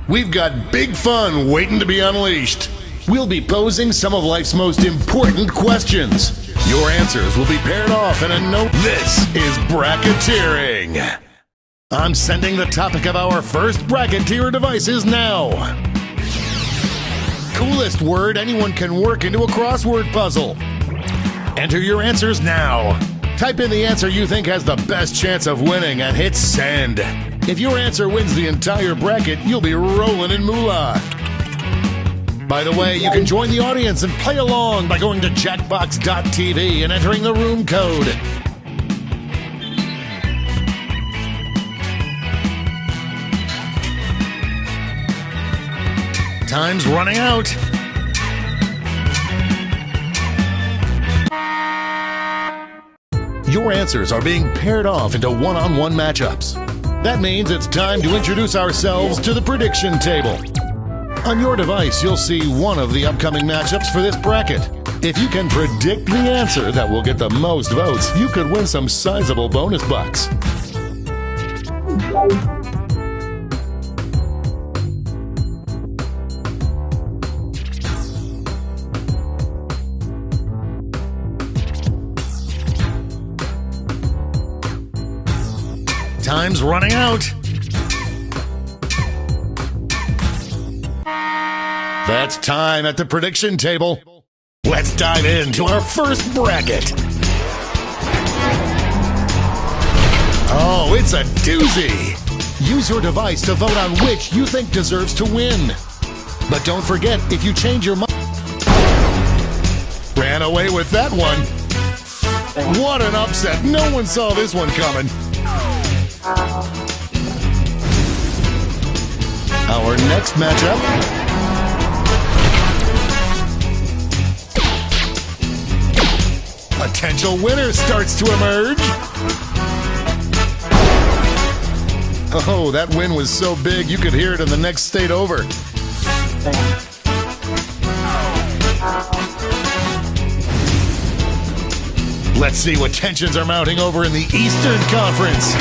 We've got big fun waiting to be unleashed. We'll be posing some of life's most important questions. Your answers will be paired off in a note. This is bracketeering. I'm sending the topic of our first bracketeer devices now. Coolest word anyone can work into a crossword puzzle. Enter your answers now. Type in the answer you think has the best chance of winning and hit send. If your answer wins the entire bracket, you'll be rolling in moolah. By the way, you can join the audience and play along by going to jackbox.tv and entering the room code. Time's running out. Your answers are being paired off into one-on-one matchups. That means it's time to introduce ourselves to the prediction table. On your device, you'll see one of the upcoming matchups for this bracket. If you can predict the answer that will get the most votes, you could win some sizable bonus bucks. Time's running out. That's time at the prediction table. Let's dive into our first bracket. Oh, it's a doozy. Use your device to vote on which you think deserves to win. But don't forget, if you change your mind... Ran away with that one. What an upset. No one saw this one coming. Our next matchup. Potential winner starts to emerge. Oh, that win was so big you could hear it in the next state over. Let's see what tensions are mounting over in the Eastern Conference.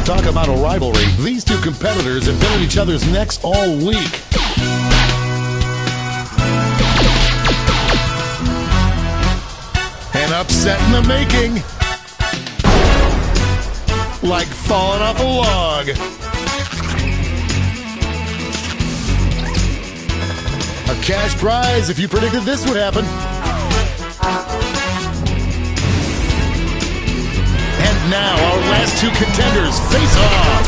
Talk about a rivalry. These two competitors have been at each other's necks all week. An upset in the making. Like falling off a log. A cash prize if you predicted this would happen. And now our last two contenders face off.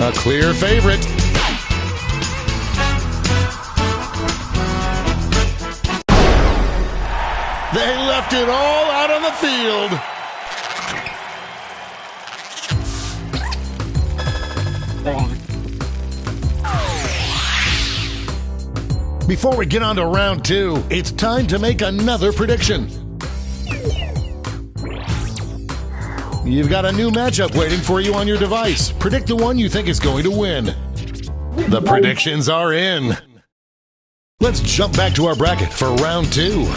A clear favorite. They left it all out on the field. Before we get on to round two, it's time to make another prediction. You've got a new matchup waiting for you on your device. Predict the one you think is going to win. The predictions are in. Let's jump back to our bracket for round two.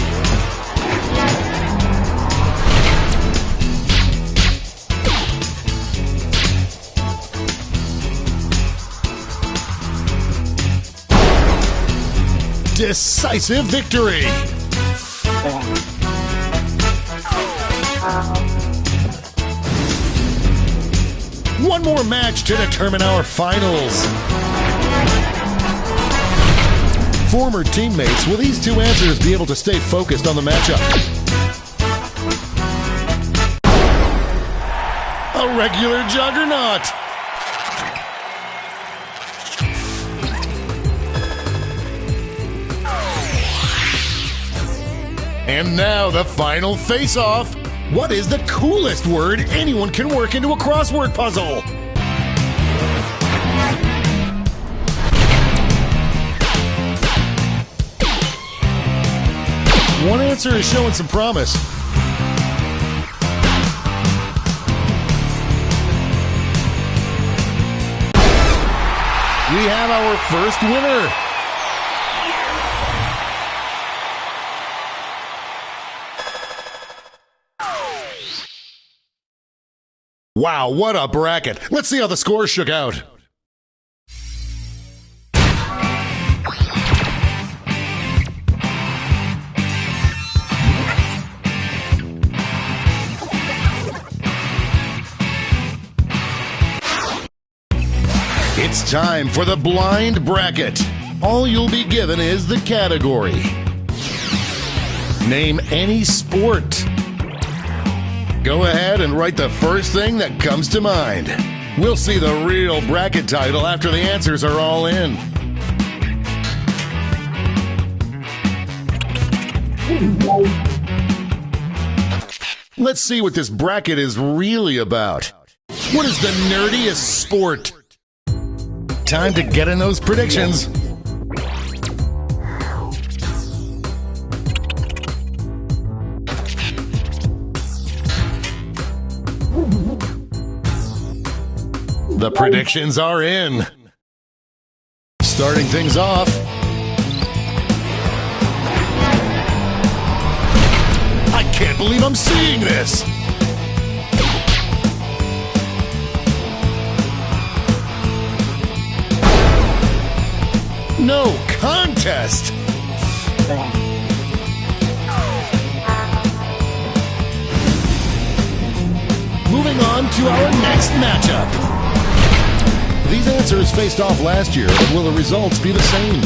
Decisive victory. One more match to determine our finals. Former teammates, will these two answers be able to stay focused on the matchup? A regular juggernaut. And now the final face-off. What is the coolest word anyone can work into a crossword puzzle? One answer is showing some promise. We have our first winner. Wow, what a bracket. Let's see how the scores shook out. It's time for the blind bracket. All you'll be given is the category. Name any sport. Go ahead and write the first thing that comes to mind. We'll see the real bracket title after the answers are all in. Let's see what this bracket is really about. What is the nerdiest sport? Time to get in those predictions. The predictions are in. Starting things off. I can't believe I'm seeing this. No contest! Moving on to our next matchup. These answers faced off last year, but will the results be the same?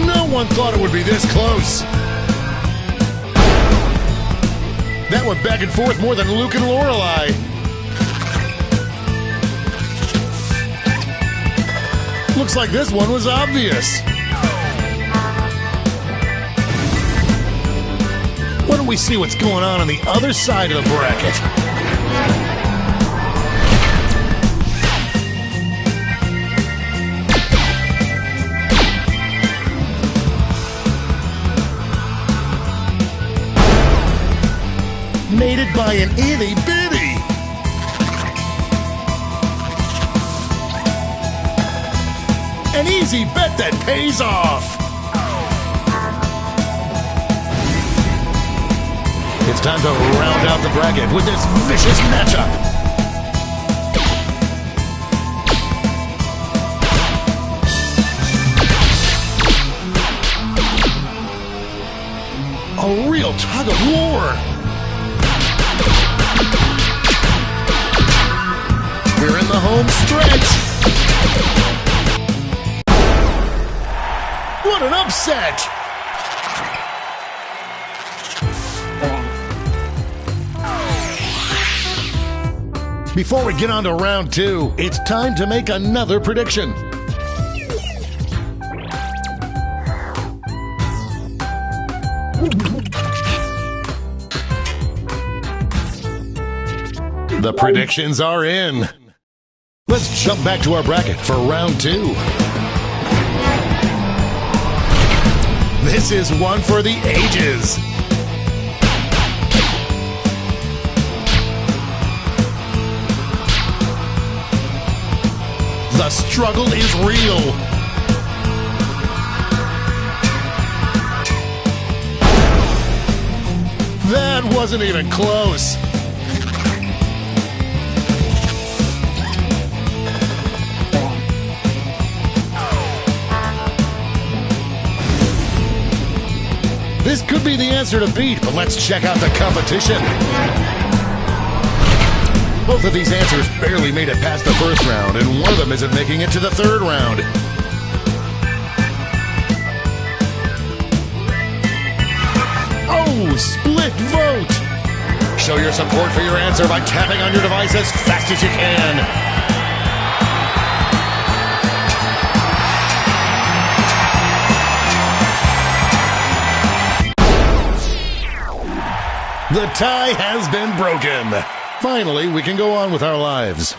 No one thought it would be this close. That went back and forth more than Luke and Lorelai. Looks like this one was obvious. Why don't we see what's going on the other side of the bracket? Mated by an itty bitty. An easy bet that pays off. It's time to round out the bracket with this vicious matchup. A real tug of war. We're in the home stretch. What an upset! Before we get on to round two, it's time to make another prediction. The predictions are in. Let's jump back to our bracket for round two. This is one for the ages. The struggle is real. That wasn't even close. This could be the answer to beat, but let's check out the competition. Both of these answers barely made it past the first round, and one of them isn't making it to the third round. Oh, split vote! Show your support for your answer by tapping on your device as fast as you can. The tie has been broken. Finally, we can go on with our lives.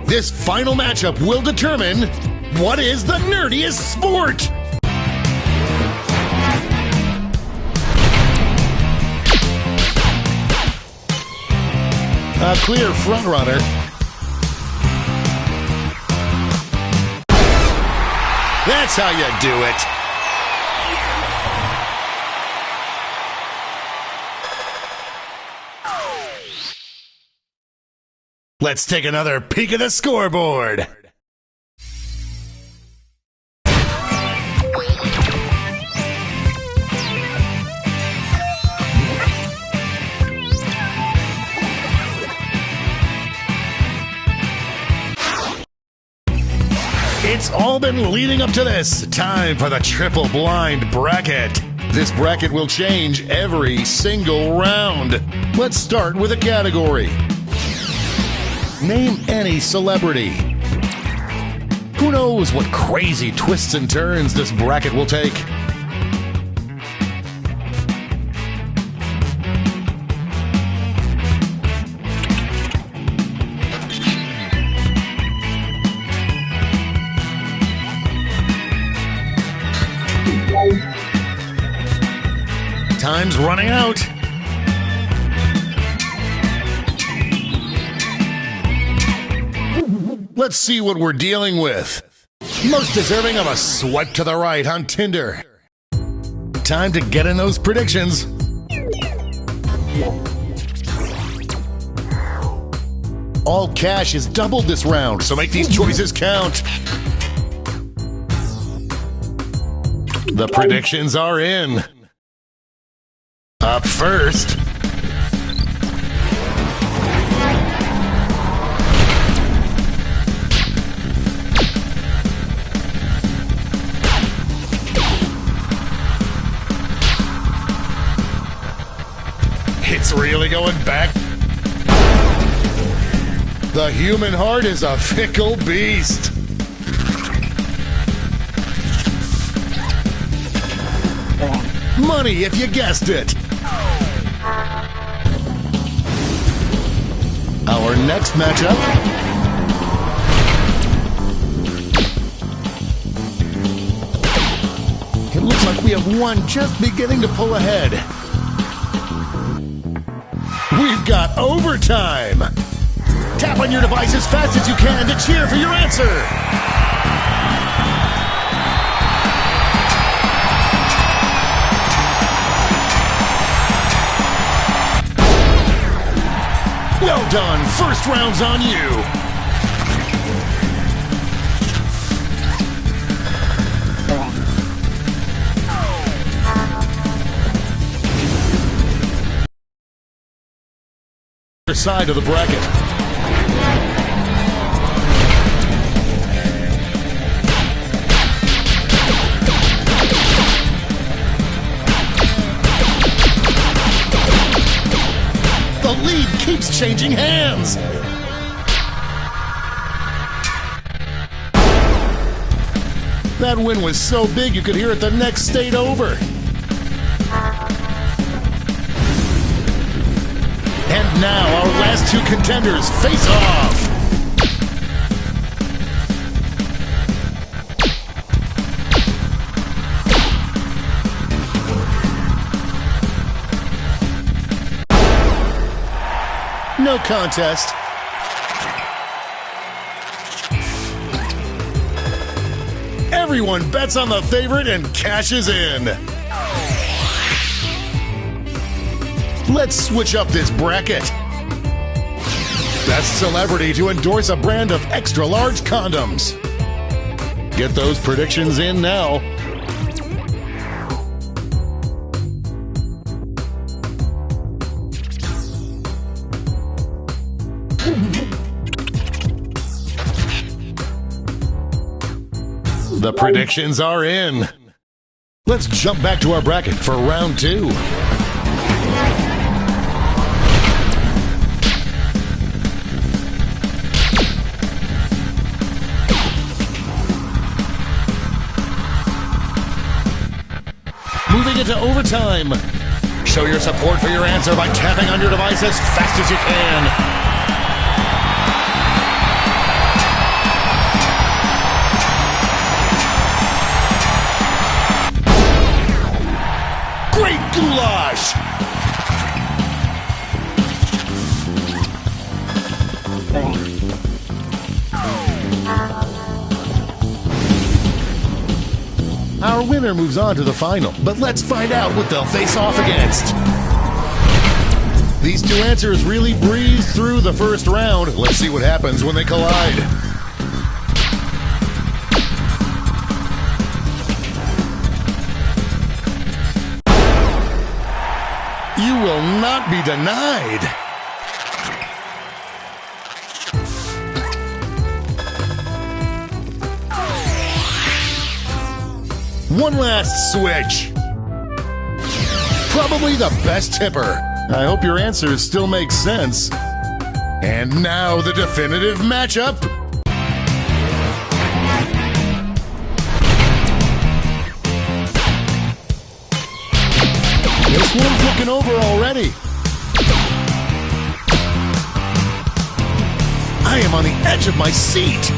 This final matchup will determine what is the nerdiest sport. A clear frontrunner. That's how you do it. Let's take another peek at the scoreboard. It's all been leading up to this. Time for the triple blind bracket. This bracket will change every single round. Let's start with a category. Name any celebrity. Who knows what crazy twists and turns this bracket will take? Time's running out. Let's see what we're dealing with. Most deserving of a swipe to the right on Tinder. Time to get in those predictions. All cash is doubled this round, so make these choices count. The predictions are in. Up first. It's really going back. The human heart is a fickle beast. Money if you guessed it. Our next matchup. It looks like we have one just beginning to pull ahead. We've got overtime. Tap on your device as fast as you can to cheer for your answer. Well done. First round's on you. Side of the bracket. The lead keeps changing hands. That win was so big you could hear it the next state over. And now our last two contenders face off. No contest. Everyone bets on the favorite and cashes in. Let's switch up this bracket. Best celebrity to endorse a brand of extra-large condoms. Get those predictions in now. The predictions are in. Let's jump back to our bracket for round two. Moving into overtime. Show your support for your answer by tapping on your device as fast as you can. Great goulash! Our winner moves on to the final, but let's find out what they'll face off against. These two answers really breezed through the first round. Let's see what happens when they collide. You will not be denied. One last switch. Probably the best tipper. I hope your answers still make sense. And now the definitive matchup. This one's looking over already. I am on the edge of my seat.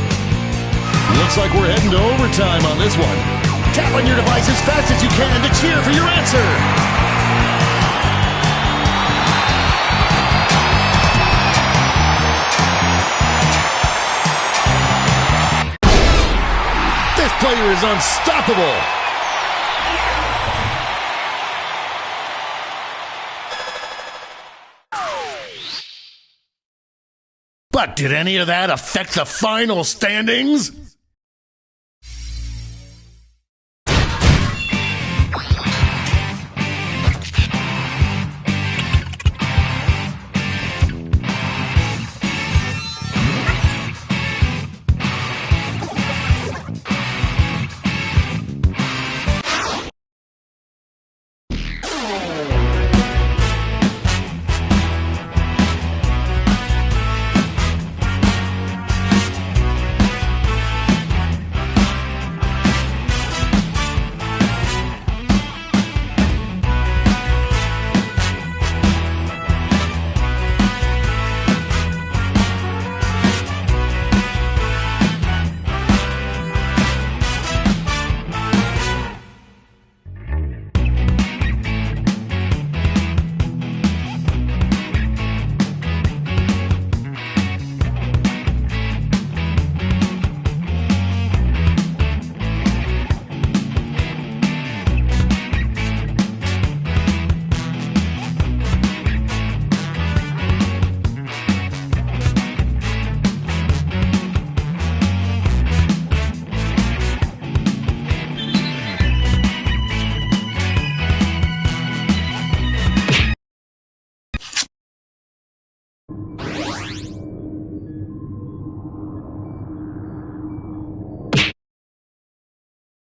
Looks like we're heading to overtime on this one. Tap on your device as fast as you can to cheer for your answer. This player is unstoppable. But did any of that affect the final standings?